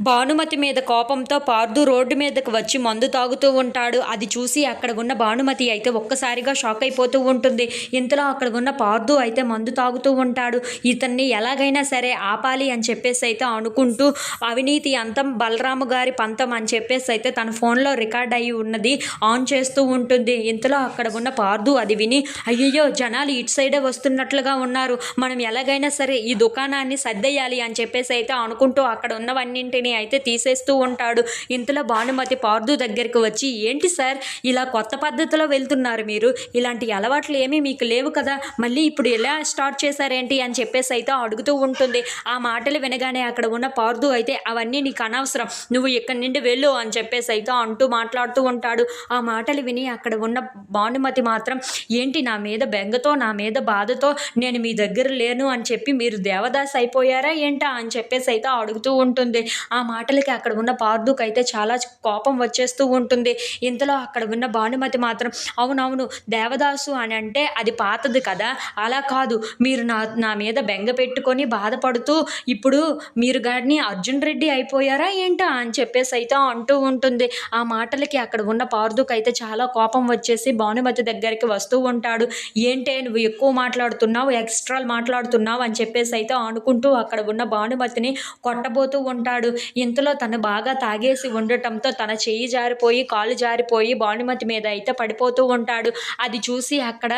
భానుమతి మీద కోపంతో పార్దు రోడ్డు మీదకి వచ్చి మందు తాగుతూ ఉంటాడు. అది చూసి అక్కడ ఉన్న భానుమతి అయితే ఒక్కసారిగా షాక్ అయిపోతూ ఉంటుంది. ఇంతలో అక్కడ ఉన్న పార్దు అయితే మందు తాగుతూ ఉంటాడు. ఇతన్ని ఎలాగైనా సరే ఆపాలి అని చెప్పేసి అయితే అనుకుంటూ అవినీతి అంతం బలరాము గారి పంతం అని చెప్పేసి అయితే తన ఫోన్లో రికార్డ్ అయ్యి ఉన్నది ఆన్ చేస్తూ ఉంటుంది. ఇంతలో అక్కడ ఉన్న పార్దు అది విని, అయ్యయ్యో జనాలు ఇటు సైడే వస్తున్నట్లుగా ఉన్నారు, మనం ఎలాగైనా సరే ఈ దుకాణాన్ని సర్దేయాలి అని చెప్పేసి అయితే అనుకుంటూ అక్కడ ఉన్నవన్నింటినీ అయితే తీసేస్తూ ఉంటాడు. ఇంతలో భానుమతి పార్దు దగ్గరికి వచ్చి, ఏంటి సార్ ఇలా కొత్త పద్ధతిలో వెళ్తున్నారు, మీరు ఇలాంటి అలవాట్లు ఏమీ మీకు లేవు కదా, మళ్ళీ ఇప్పుడు ఎలా స్టార్ట్ చేశారేంటి అని చెప్పేసి అయితే అడుగుతూ ఉంటుంది. ఆ మాటలు వినగానే అక్కడ ఉన్న పార్దు అయితే, అవన్నీ నీకు అనవసరం, నువ్వు ఇక్కడి నుండి వెళ్ళు అని చెప్పేసి అయితే అంటూ మాట్లాడుతూ ఉంటాడు. ఆ మాటలు విని అక్కడ ఉన్న భానుమతి మాత్రం, ఏంటి నా మీద బెంగతో నా మీద బాధతో నేను మీ దగ్గర లేను అని చెప్పి మీరు దేవదాస్ అయిపోయారా ఏంటా అని చెప్పేసి అయితే అడుగుతూ ఉంటుంది. ఆ మాటలకి అక్కడ ఉన్న పార్దుకు అయితే చాలా కోపం వచ్చేస్తూ ఉంటుంది. ఇంతలో అక్కడ ఉన్న భానుమతి మాత్రం, అవునవును దేవదాసు అని అంటే అది పాతది కదా, అలా కాదు, మీరు నా మీద బెంగ పెట్టుకొని బాధపడుతూ ఇప్పుడు మీరు గారిని అర్జున్ రెడ్డి అయిపోయారా ఏంటా అని చెప్పేసి అయితే అంటూ ఉంటుంది. ఆ మాటలకి అక్కడ ఉన్న పార్దుకు అయితే చాలా కోపం వచ్చేసి భానుమతి దగ్గరికి వస్తూ ఉంటాడు. ఏంటే నువ్వు ఎక్కువ మాట్లాడుతున్నావు, ఎక్స్ట్రాలు మాట్లాడుతున్నావు అని చెప్పేసి అయితే అనుకుంటూ అక్కడ ఉన్న భానుమతిని కొట్టబోతూ ఉంటాడు. ఇంతలో తను బాగా తాగేసి ఉండటంతో తన చెయ్యి జారిపోయి కాలు జారిపోయి భానుమతి మీద అయితే పడిపోతూ ఉంటాడు. అది చూసి అక్కడ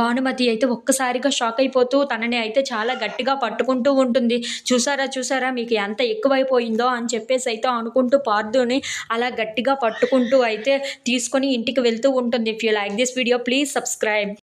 భానుమతి అయితే ఒక్కసారిగా షాక్ అయిపోతూ తనని అయితే చాలా గట్టిగా పట్టుకుంటూ ఉంటుంది. చూసారా మీకు ఎంత ఎక్కువైపోయిందో అని చెప్పేసి అయితే అనుకుంటూ పార్దుని అలా గట్టిగా పట్టుకుంటూ అయితే తీసుకొని ఇంటికి వెళ్తూ ఉంటుంది. If you like this video please subscribe.